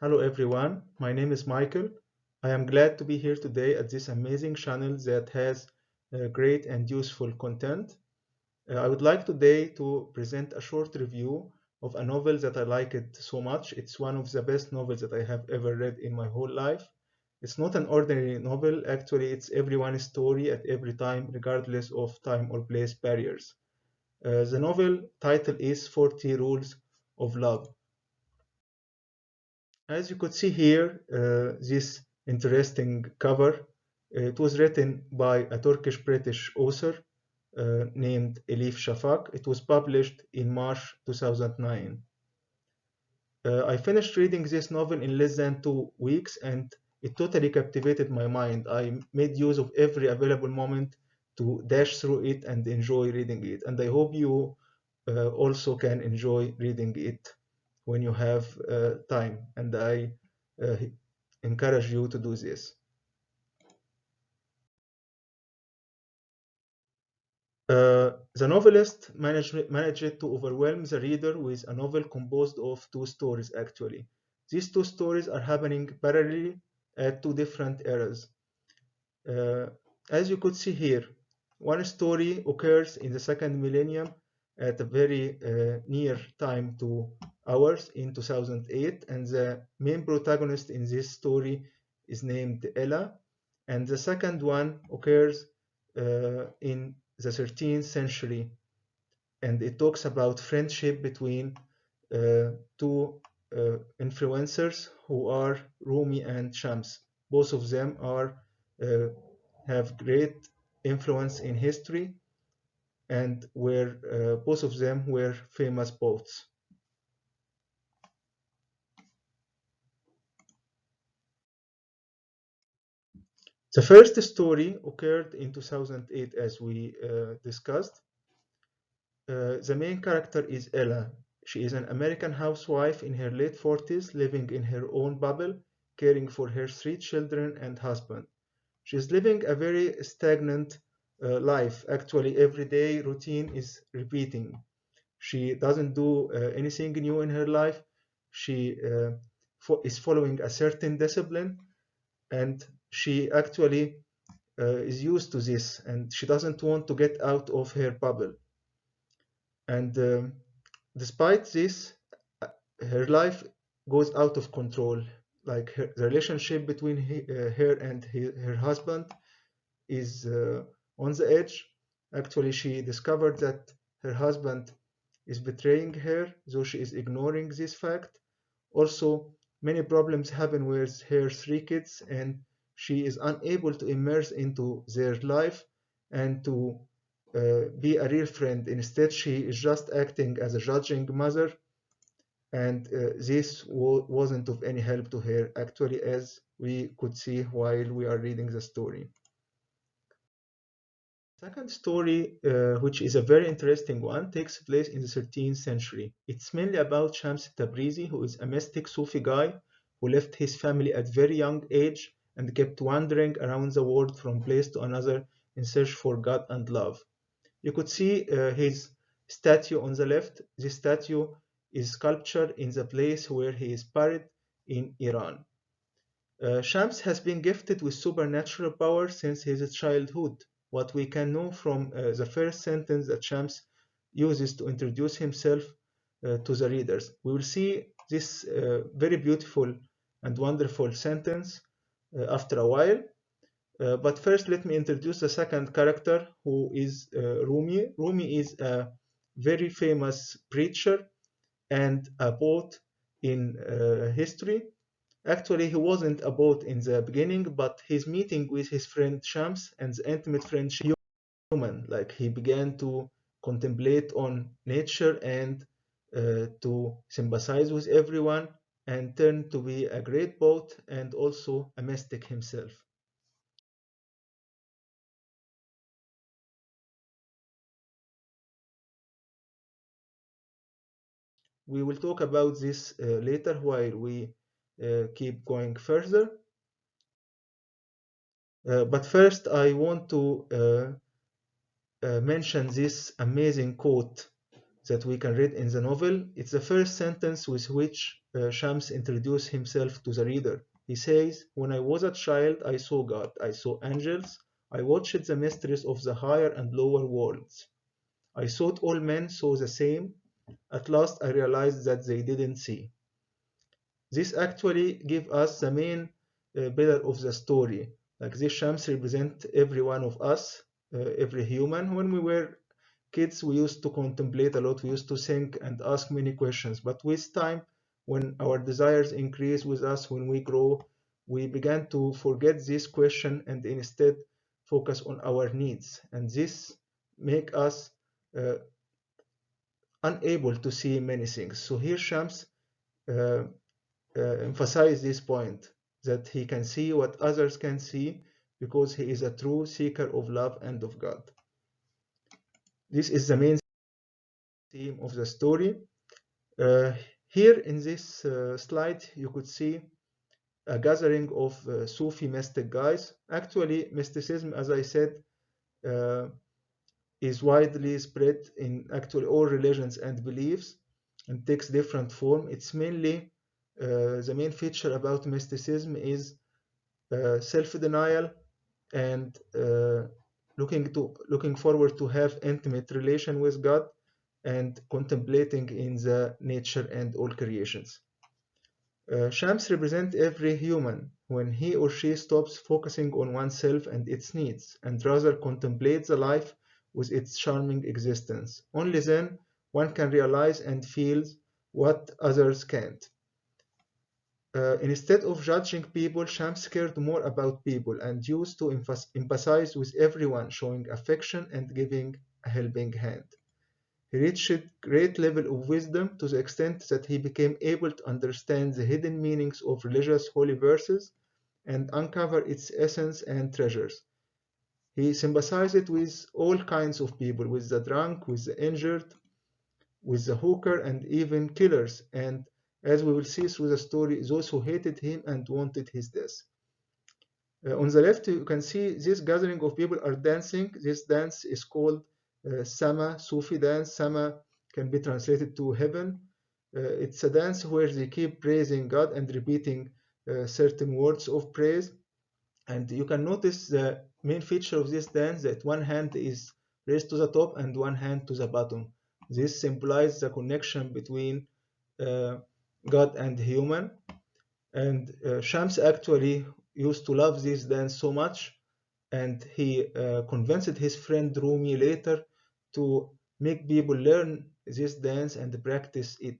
Hello everyone, my name is Michael. I am glad to be here today at this amazing channel that has great and useful content. I would like today to present a short review of a novel that I liked so much. It's one of the best novels that I have ever read in my whole life. It's not an ordinary novel, actually it's everyone's story at every time, regardless of time or place barriers. The novel title is 40 Rules of Love. As you could see here, this interesting cover, it was written by a Turkish-British author named Elif Shafak. It was published in March 2009. I finished reading this novel in less than 2 weeks and it totally captivated my mind. I made use of every available moment to dash through it and enjoy reading it. And I hope you also can enjoy reading it when you have time. And I uh, encourage you to do this. The novelist managed to overwhelm the reader with a novel composed of two stories, actually. These two stories are happening parallelly at two different eras. Uh, as you could see here, one story occurs in the second millennium at a very near time to ours in 2008, and the main protagonist in this story is named Ella, and the second one occurs in the 13th century, and it talks about friendship between two influencers who are Rumi and Shams. Both of them are uh, have great influence in history and were both of them were famous poets. The first story occurred in 2008 as we discussed. The main character is Ella. She is an American housewife in her late 40s, living in her own bubble, caring for her three children and husband. She is living a very stagnant life. Actually, everyday routine is repeating. She doesn't do anything new in her life. She is following a certain discipline, and she actually is used to this, and she doesn't want to get out of her bubble. And despite this, uh, her life goes out of control. Like the relationship between her and her husband is on the edge. Actually, she discovered that her husband is betraying her, though she is ignoring this fact. Also, many problems happen with her three kids, and she is unable to immerse into their life and to be a real friend. Instead, she is just acting as a judging mother, and this wasn't of any help to her, actually, as we could see while we are reading the story. Second story, which is a very interesting one, takes place in the 13th century. It's mainly about Shams Tabrizi, who is a mystic Sufi guy who left his family at very young age and kept wandering around the world from place to another in search for God and love. You could see his statue on the left. This statue is sculptured in the place where he is buried in Iran. Shams has been gifted with supernatural power since his childhood. What we can know from the first sentence that Shams uses to introduce himself to the readers. We will see this very beautiful and wonderful sentence after a while. But first, let me introduce the second character, who is Rumi. Rumi is a very famous preacher and a poet in history. Actually, he wasn't a poet in the beginning, but his meeting with his friend Shams and the intimate friendship human. Like he began to contemplate on nature and to sympathize with everyone and turned to be a great poet and also a mystic himself. We will talk about this later while we keep going further. But first, I want to mention this amazing quote that we can read in the novel. It's the first sentence with which Shams introduces himself to the reader. He says, "When I was a child, I saw God, I saw angels, I watched the mysteries of the higher and lower worlds. I thought all men saw the same. At last I realized that they didn't see." This actually gives us the main pillar of the story. Like this Shams represent every one of us, every human. When we were kids, we used to contemplate a lot, we used to think and ask many questions. But with time, when our desires increase with us, when we grow, we began to forget this question and instead focus on our needs. And this make us uh, unable to see many things. So here Shams uh, emphasize this point that he can see what others can see because he is a true seeker of love and of God. This is the main theme of the story. Uh, Here in this slide, you could see a gathering of Sufi mystic guys. Actually, mysticism, as I said, uh, is widely spread in actually all religions and beliefs and takes different form. It's mainly the main feature about mysticism is self-denial and looking forward to have intimate relation with God and contemplating in the nature and all creations. Shams represent every human when he or she stops focusing on oneself and its needs and rather contemplates the life with its charming existence. Only then one can realize and feel what others can't. Instead of judging people, Shams cared more about people and used to empathize with everyone, showing affection and giving a helping hand. He reached great level of wisdom to the extent that he became able to understand the hidden meanings of religious holy verses and uncover its essence and treasures. He sympathized with all kinds of people, with the drunk, with the injured, with the hooker, and even killers, and as we will see through the story, those who hated him and wanted his death. On the left, you can see this gathering of people are dancing. This dance is called Sama, Sufi dance. Sama can be translated to heaven. It's a dance where they keep praising God and repeating certain words of praise. And you can notice the main feature of this dance that one hand is raised to the top and one hand to the bottom. This symbolizes the connection between uh, God and human. And Shams actually used to love this dance so much, and he convinced his friend Rumi later to make people learn this dance and practice it.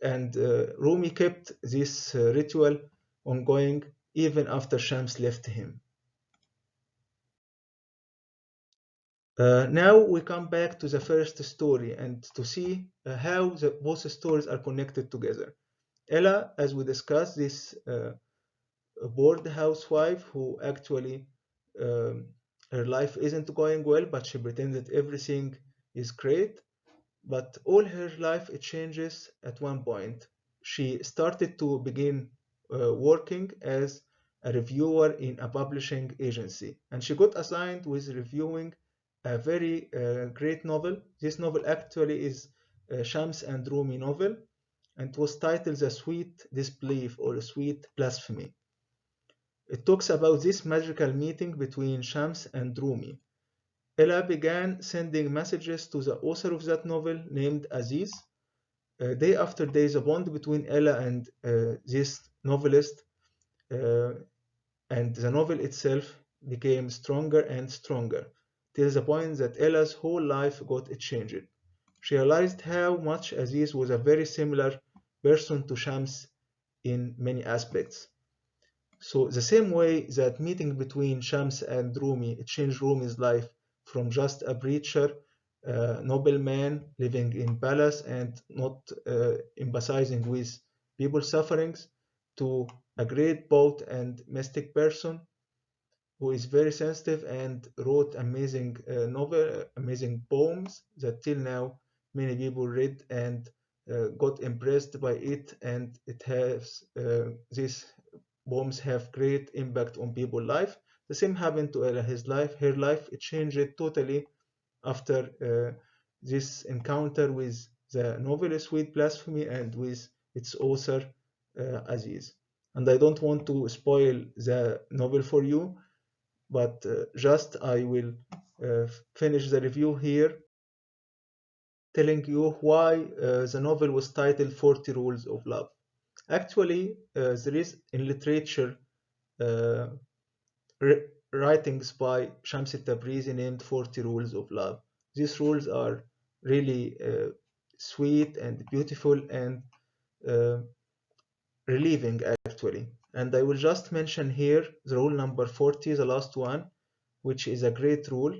And Rumi kept this ritual ongoing even after Shams left him. Now we come back to the first story and to see how both stories are connected together. Ella, as we discussed, this bored housewife who actually um, her life isn't going well, but she pretends that everything is great. But all her life it changes at one point. She started to begin working as a reviewer in a publishing agency, and she got assigned with reviewing a very great novel. This novel actually is Shams and Rumi novel, and was titled The Sweet Disbelief or Sweet Blasphemy. It talks about this magical meeting between Shams and Rumi. Ella began sending messages to the author of that novel named Aziz. Day after day, the bond between Ella and this novelist and the novel itself became stronger and stronger, till the point that Ella's whole life got changed. She realized how much Aziz was a very similar person to Shams in many aspects. So the same way that meeting between Shams and Rumi changed Rumi's life from just a preacher, nobleman living in palace and not empathizing with people's sufferings, to a great poet and mystic person who is very sensitive and wrote amazing novel, amazing poems that till now many people read and got impressed by it, and it has these poems have great impact on people's life. The same happened to Ella. Her life, it changed totally after this encounter with the novel Sweet Blasphemy and with its author Aziz. And I don't want to spoil the novel for you, but just I will finish the review here telling you why the novel was titled 40 Rules of Love. Actually, there is in literature uh, writings by Shams Tabrizi named 40 Rules of Love. These rules are really sweet and beautiful and uh, relieving, actually. And I will just mention here the rule number 40, the last one, which is a great rule.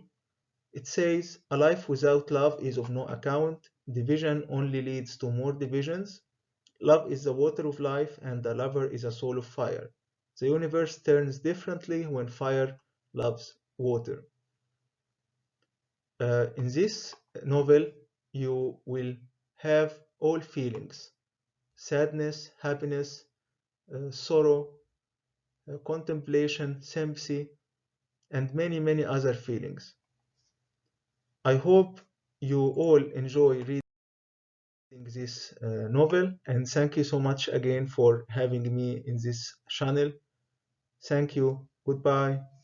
It says, a life without love is of no account. Division only leads to more divisions. Love is the water of life, and the lover is a soul of fire. The universe turns differently when fire loves water. In this novel, you will have all feelings: sadness, happiness, sorrow, contemplation, sympathy, and many, many other feelings. I hope you all enjoy reading this novel, and thank you so much again for having me in this channel. Thank you. Goodbye.